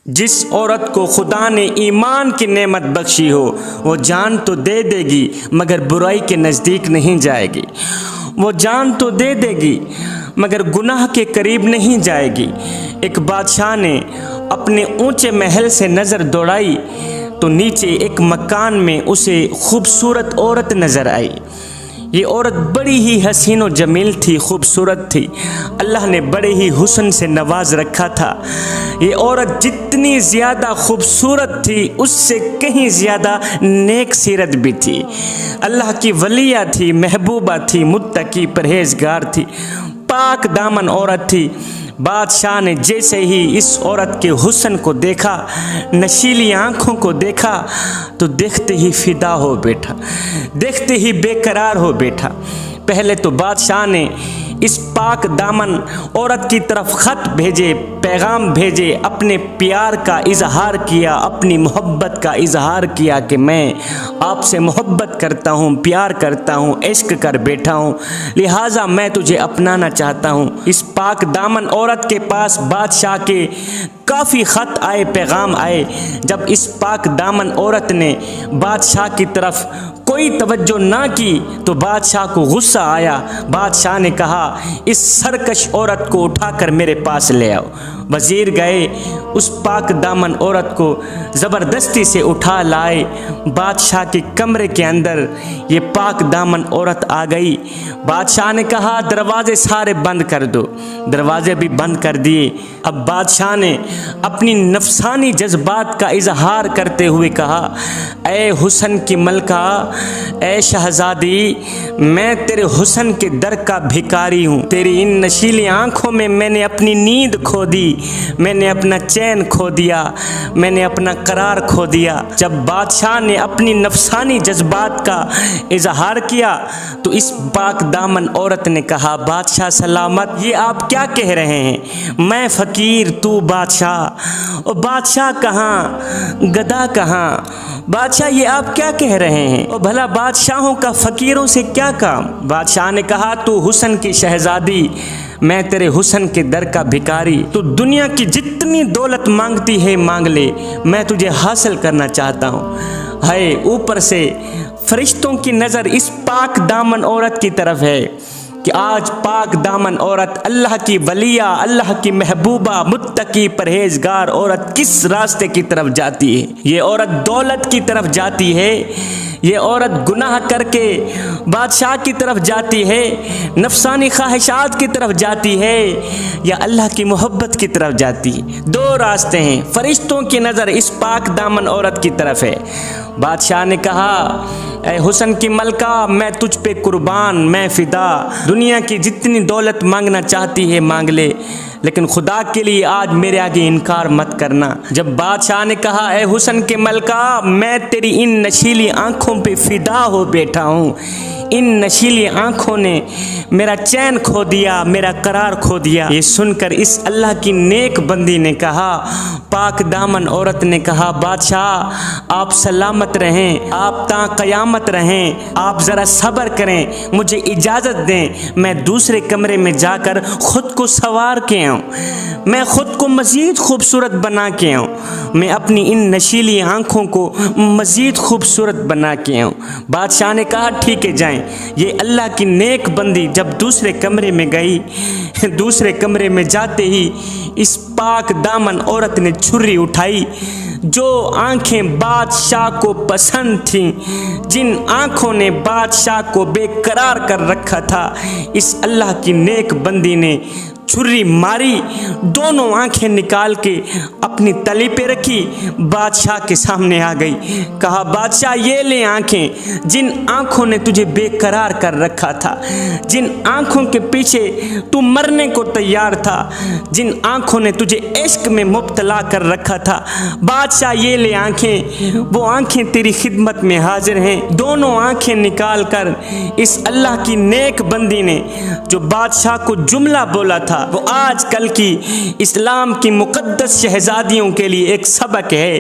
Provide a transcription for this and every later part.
जिस औरत को खुदा ने ईमान की नेमत बख्शी हो वो जान तो दे देगी मगर बुराई के नज़दीक नहीं जाएगी। वो जान तो दे देगी मगर गुनाह के करीब नहीं जाएगी। एक बादशाह ने अपने ऊंचे महल से नज़र दौड़ाई तो नीचे एक मकान में उसे खूबसूरत औरत नज़र आई। ये औरत बड़ी ही हसीन और जमील थी, खूबसूरत थी। अल्लाह ने बड़े ही हुस्न से नवाज रखा था। ये औरत जितनी ज़्यादा खूबसूरत थी उससे कहीं ज़्यादा नेक सीरत भी थी। अल्लाह की वलिया थी, महबूबा थी, मुत्तकी परहेजगार थी, पाक दामन औरत थी। बादशाह ने जैसे ही इस औरत के हुस्न को देखा, नशीली आँखों को देखा तो देखते ही फिदा हो बैठा, देखते ही बेकरार हो बैठा। पहले तो बादशाह ने इस पाक दामन औरत की तरफ ख़त भेजे, पैगाम भेजे, अपने प्यार का इजहार किया, अपनी मोहब्बत का इजहार किया कि मैं आपसे मोहब्बत करता हूँ, प्यार करता हूँ, इश्क कर बैठा हूँ, लिहाजा मैं तुझे अपनाना चाहता हूँ। इस पाक दामन औरत के पास बादशाह के काफ़ी ख़त आए, पैगाम आए। जब इस पाक दामन औरत ने बादशाह की तरफ कोई तवज्जो ना की तो बादशाह को गुस्सा आया। बादशाह ने कहा, इस सरकश औरत को उठाकर मेरे पास ले आओ। वज़ीर गए, उस पाक दामन औरत को ज़बरदस्ती से उठा लाए। बादशाह के कमरे के अंदर ये पाक दामन औरत आ गई। बादशाह ने कहा, दरवाज़े सारे बंद कर दो। दरवाज़े भी बंद कर दिए। अब बादशाह ने अपनी नफसानी जज्बात का इजहार करते हुए कहा, ए हुस्न की मलका, ए शहजादी, मैं तेरे हुस्न के दर का भिखारी हूँ। तेरी इन नशीली आँखों में मैंने अपनी नींद खो दी, मैंने अपना चैन खो दिया, मैंने अपना करार खो दिया। जब बादशाह ने अपनी नफसानी जज्बात का इजहार किया तो इस पाक दामन औरत ने कहा, बादशाह सलामत, ये आप क्या कह रहे हैं? मैं फ़कीर, तू बादशाह। और बादशाह कहाँ, गधा कहाँ? बादशाह ये आप क्या कह रहे हैं? और भला बादशाहों का फ़कीरों से क्या काम? बादशाह ने कहा, तू हुस्न की शहजादी, मैं तेरे हुस्न के दर का भिखारी। तू दुनिया की जितनी दौलत मांगती है मांग ले, मैं तुझे हासिल करना चाहता हूँ। हाय, ऊपर से फरिश्तों की नज़र इस पाक दामन औरत की तरफ है कि आज पाक दामन औरत, अल्लाह की वलिया, अल्लाह की महबूबा, मुत्तकी परहेजगार औरत किस रास्ते की तरफ जाती है? ये औरत दौलत की तरफ जाती है, ये औरत गुनाह करके बादशाह की तरफ जाती है, नफसानी ख्वाहिशात की तरफ जाती है, या अल्लाह की मोहब्बत की तरफ जाती है? दो रास्ते हैं। फरिश्तों की नज़र इस पाक दामन औरत की तरफ है। बादशाह ने कहा, ए हुस्न की मलका, मैं तुझ पे कुर्बान, मैं फ़िदा। दुनिया की जितनी दौलत मांगना चाहती है मांग ले, लेकिन खुदा के लिए आज मेरे आगे इनकार मत करना। जब बादशाह ने कहा, ए हुस्न के मलका, मैं तेरी इन नशीली आँखों पे फ़िदा हो बैठा हूँ, इन नशीली आँखों ने मेरा चैन खो दिया, मेरा करार खो दिया। ये सुनकर इस अल्लाह की नेक बंदी ने कहा, पाक दामन औरत ने कहा, बादशाह आप सलामत रहें, आप ता क़यामत रहें, आप ज़रा सब्र करें, मुझे इजाज़त दें, मैं दूसरे कमरे में जाकर ख़ुद को सवार के आऊँ, मैं ख़ुद को मज़ीद खूबसूरत बना के आऊँ, मैं अपनी इन नशीली आँखों को मज़ीद खूबसूरत बना के आऊँ। बादशाह ने कहा, ठीक है, जाएँ। ये अल्लाह की नेक बंदी जब दूसरे कमरे में गई, दूसरे कमरे में जाते ही इस पाक दामन औरत ने छुरी उठाई। जो आंखें बादशाह को पसंद थीं, जिन आंखों ने बादशाह को बेकरार कर रखा था, इस अल्लाह की नेक बंदी ने छुरी मारी, दोनों आंखें निकाल के अपनी तली पे रखी, बादशाह के सामने आ गई। कहा, बादशाह ये ले आंखें, जिन आंखों ने तुझे बेकरार कर रखा था, जिन आंखों के पीछे तू मरने को तैयार था, जिन आंखों ने तुझे इश्क में मुब्तला कर रखा था, बादशाह ये ले आंखें, वो आंखें तेरी खिदमत में हाजिर हैं। दोनों आंखें निकाल कर इस अल्लाह की नेक बंदी ने जो बादशाह को जुमला बोला था, वो आजकल की इस्लाम की मुकद्दस शहजादियों के लिए एक सबक है।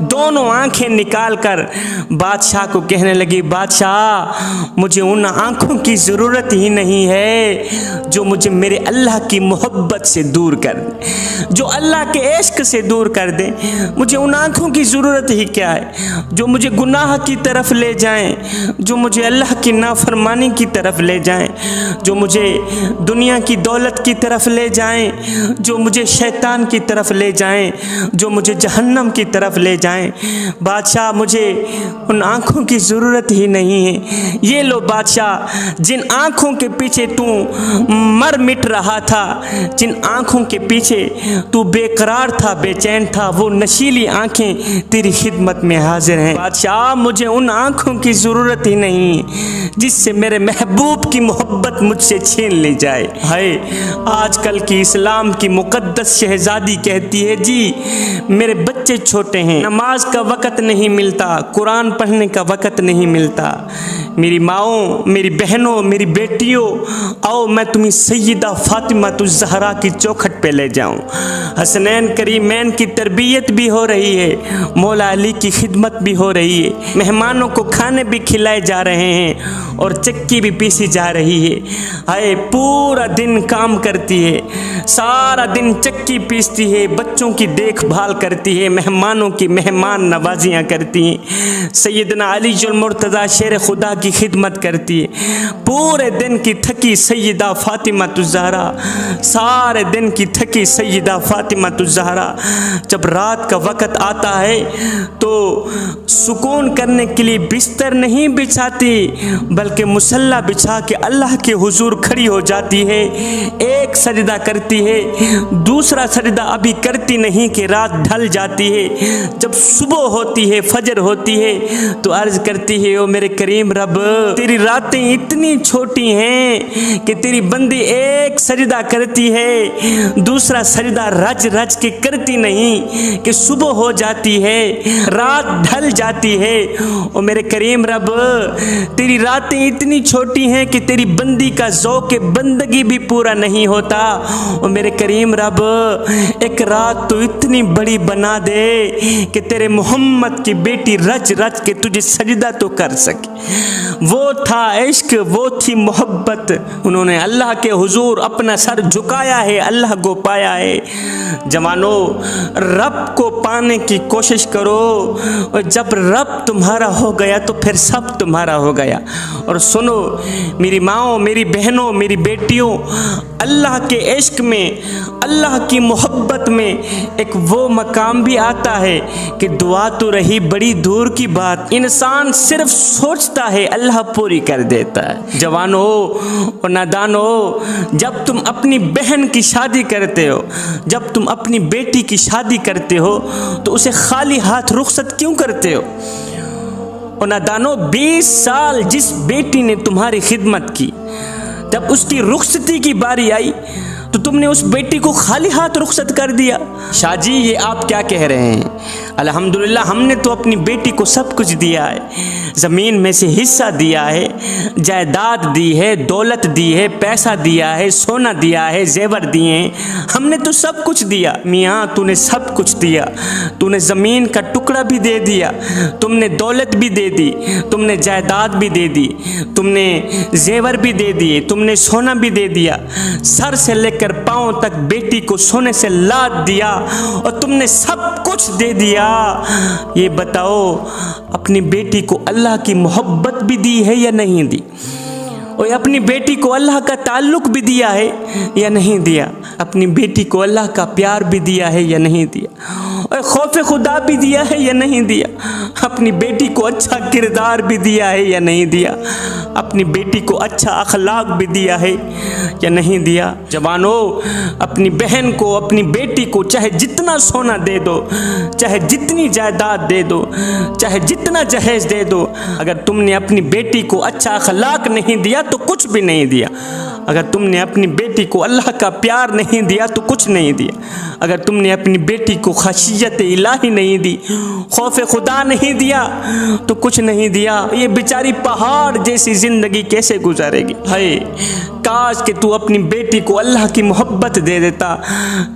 दोनों आंखें निकाल कर बादशाह को कहने लगी, बादशाह मुझे उन आंखों की ज़रूरत ही नहीं है जो मुझे मेरे अल्लाह की मोहब्बत से दूर कर दे, जो अल्लाह के इश्क से दूर कर दे। मुझे उन आंखों की ज़रूरत ही क्या है जो मुझे गुनाह की तरफ ले जाएं, जो मुझे अल्लाह की नाफरमानी की तरफ ले जाएं, जो मुझे दुनिया की दौलत की तरफ ले जाएं, जो मुझे शैतान की तरफ ले जाएं, जो मुझे जहन्नम की तरफ ले जाएं। बादशाह मुझे उन आँखों की ज़रूरत ही नहीं है। ये लो बादशाह, जिन आँखों के पीछे तू मर मिट रहा था, जिन आँखों के पीछे तू बेकरार था, बेचैन था, वो नशीली आँखें तेरी खिदमत में हाजिर हैं। बादशाह मुझे उन आँखों की ज़रूरत ही नहीं जिससे मेरे महबूब की मोहब्बत मुझसे छीन ली जाए। हाय, आजकल की इस्लाम की मुकद्दस शहजादी कहती है, जी मेरे बच्चे छोटे हैं, नमाज का वक़्त नहीं मिलता, कुरान पढ़ने का वक़्त नहीं मिलता। मेरी माओ, मेरी बहनों, मेरी बेटियों, आओ मैं तुम्हें सैयदा फातिमा ज़हरा की चौखट पे ले जाऊं। हसनैन करीमैन की तरबियत भी हो रही है, मौला अली की खिदमत भी हो रही है, मेहमानों को खाने भी खिलाए जा रहे हैं और चक्की भी पीसी जा रही है। हाय, पूरा दिन काम करती है, सारा दिन चक्की पीसती है, बच्चों की देखभाल करती है, मेहमानों की मेहमान नवाजियाँ करती हैं, सैयदना अली जुल मुर्तज़ा शेर खुदा की खिदमत करती है। पूरे दिन की थकी सैयदा फातिमा ज़हरा, सारे दिन की थकी सैयदा फातिमा ज़हरा जब रात का वक़्त आता है तो सुकून करने के लिए बिस्तर नहीं बिछाती, बल्कि मुसल्ला बिछा के अल्लाह के हुजूर खड़ी हो जाती है। एक सजदा करती है, दूसरा सजदा अभी करती नहीं कि रात ढल जाती है। जब सुबह होती है, फजर होती है, तो अर्ज करती है, ओ मेरे करीम रब, तेरी रातें इतनी छोटी हैं कि तेरी बंदी एक सजदा करती है, दूसरा सजदा रज रज के करती नहीं कि सुबह हो जाती है, रात ढल जाती है। ओ मेरे करीम रब, तेरी रातें इतनी छोटी हैं कि तेरी बंदी का ज़ौक़ बंदगी भी पूरा नहीं होता। ओ मेरे करीम रब, एक रात तो इतनी बड़ी बना दे कि तेरे मोहम्मद की बेटी रज रज के तुझे सजदा तो कर सके। वो था इश्क, वो थी मोहब्बत, उन्होंने अल्लाह के हुजूर अपना सर झुकाया है, अल्लाह को पाया है। जवानों, रब को पाने की कोशिश करो, और जब रब तुम्हारा हो गया तो फिर सब तुम्हारा हो गया। और सुनो मेरी माओ, मेरी बहनों, मेरी बेटियों, अल्लाह के इश्क में, अल्लाह की मोहब्बत में एक वो मकाम भी आता है कि दुआ तो रही बड़ी दूर की बात, इंसान सिर्फ सोचता है अल्लाह पूरी कर देता है। जवानों और नादानों, जब तुम अपनी बहन की शादी करते हो, जब तुम अपनी बेटी की शादी करते हो, तो उसे खाली हाथ रुखसत क्यों करते हो? और नादानों, 20 साल जिस बेटी ने तुम्हारी खिदमत की, जब उसकी रुखसती की बारी आई तो तुमने उस बेटी को खाली हाथ रुखसत कर दिया। शाह जी, ये आप क्या कह रहे हैं? अल्हम्दुलिल्लाह, हमने तो अपनी बेटी को सब कुछ दिया है, ज़मीन में से हिस्सा दिया है, जायदाद दी है, दौलत दी है, पैसा दिया है, सोना दिया है, जेवर दिए हैं, हमने तो सब कुछ दिया। मियाँ, तूने सब कुछ दिया, तूने ज़मीन का टुकड़ा भी दे दिया, तुमने दौलत भी दे दी, तुमने जायदाद भी दे दी, तुमने जेवर भी दे दिए, तुमने सोना भी दे दिया, सर से लेकर पांव तक बेटी को सोने से लाद दिया, और तुमने सब कुछ दे दिया। ये बताओ, अपनी बेटी को अल्लाह की मोहब्बत भी दी है या नहीं दी? और अपनी बेटी को अल्लाह का ताल्लुक भी दिया है या नहीं दिया? अपनी बेटी को अल्लाह का प्यार भी दिया है या नहीं दिया? और खौफ खुदा भी दिया है या नहीं दिया? अपनी बेटी को अच्छा किरदार भी दिया है या नहीं दिया? अपनी बेटी को अच्छा अखलाक भी दिया है या नहीं दिया? जवानों, अपनी बहन को, अपनी बेटी को चाहे जितना सोना दे दो, चाहे जितनी जायदाद दे दो, चाहे जितना जहेज दे दो, अगर तुमने अपनी बेटी को अच्छा अखलाक नहीं दिया तो कुछ भी नहीं दिया। अगर तुमने अपनी बेटी को अल्लाह का प्यार नहीं दिया तो कुछ नहीं दिया। अगर तुमने अपनी बेटी को खशियत इलाही नहीं दी, खौफ खुदा नहीं दिया तो कुछ नहीं दिया। ये बेचारी पहाड़ जैसी ज़िंदगी कैसे गुजारेगी? हाय काश कि तू अपनी बेटी को अल्लाह की मोहब्बत दे देता,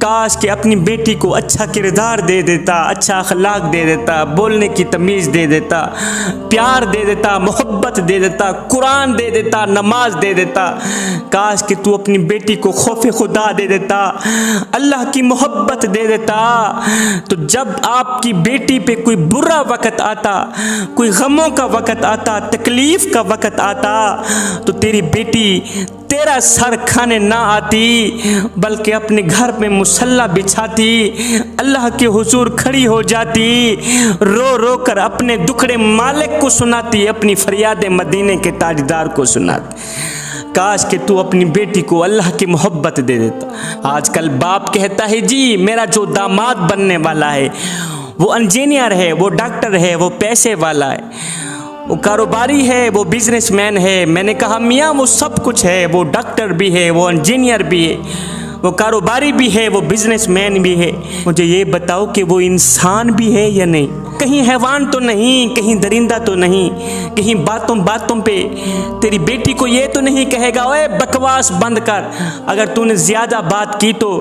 काश कि अपनी बेटी को अच्छा किरदार दे देता, अच्छा अखलाक दे देता, बोलने की तमीज़ दे देता, प्यार दे देता, मोहब्बत दे देता, कुरान दे देता, नमाज दे देता। काश कि तू अपनी बेटी को खौफ खुदा दे देता, अल्लाह की मोहब्बत दे देता। तो जब आपकी बेटी पे कोई बुरा वक़्त आता, कोई गमों का वक़्त आता, तकलीफ़ का वक़्त आता, तो तेरी बेटी तेरा सर खाने ना आती, बल्कि अपने घर में मुसल्ला बिछाती, अल्लाह के हुजूर खड़ी हो जाती, रो रो कर अपने दुखड़े मालिक को सुनाती, अपनी फरियाद मदीने के ताजदार को सुनाती। काश कि तू अपनी बेटी को अल्लाह की मोहब्बत दे देता। आजकल बाप कहता है जी मेरा जो दामाद बनने वाला है वो इंजीनियर है, वो डॉक्टर है, वो पैसे वाला है, वो कारोबारी है, वो बिजनेसमैन है। मैंने कहा मियाँ वो सब कुछ है, वो डॉक्टर भी है, वो इंजीनियर भी है, वो कारोबारी भी है, वो बिजनेसमैन भी है। मुझे ये बताओ कि वो इंसान भी है या नहीं? कहीं हैवान तो नहीं, कहीं दरिंदा तो नहीं, कहीं बातों बातों पे तेरी बेटी को ये तो नहीं कहेगा ओए बकवास बंद कर, अगर तूने ज़्यादा बात की तो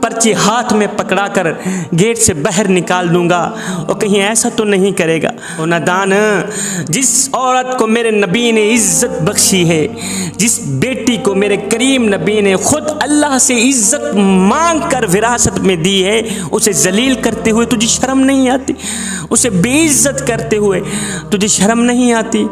पर्ची हाथ में पकड़ा कर गेट से बाहर निकाल दूंगा, और कहीं ऐसा तो नहीं करेगा। ओ नादान, जिस औरत को मेरे नबी ने इज़्ज़त बख्शी है, जिस बेटी को मेरे करीम नबी ने खुद अल्लाह से इज़्ज़त मांग कर विरासत में दी है, उसे जलील करते हुए तुझे शर्म नहीं आती? उसे बेइज्जत करते हुए तुझे शर्म नहीं आती?